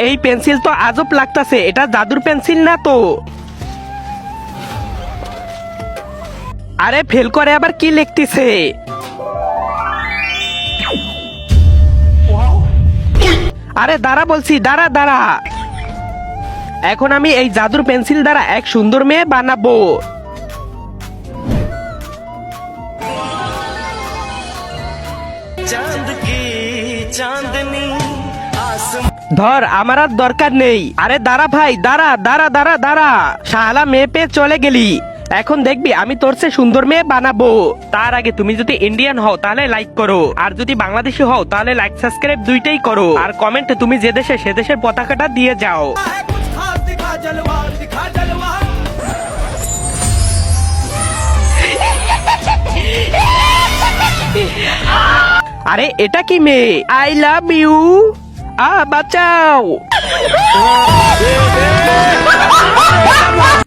এই পেন্সিল তো আজব লাগতাছে, এটা জাদুর পেন্সিল না তো। আরে ফেল করে আবার কি লিখতেছে? আরে দাঁড়া বলছি, দাঁড়া দাঁড়া। এখন আমি এই জাদুর পেন্সিল দ্বারা এক সুন্দর মেয়ে বানাবো। ধর, আমার আর দরকার নেই। আরে দাঁড়া ভাই, দাঁড়া দাঁড়া দাঁড়া দাঁড়া। শালা মেয়ে পেয়ে চলে গেলি, এখন দেখবি আমি তোর চেয়ে সুন্দর মেয়ে বানাবো। তার আগে তুমি যদি ইন্ডিয়ান হও তাহলে লাইক করো, আর যদি বাংলাদেশি হও তাহলে লাইক সাবস্ক্রাইব দুইটাই করো, আর কমেন্টে তুমি যে দেশে সে দেশের পতাকাটা দিয়ে যাও। আরে এটা কি মেয়ে? আই লাভ ইউ, বাঁচাও।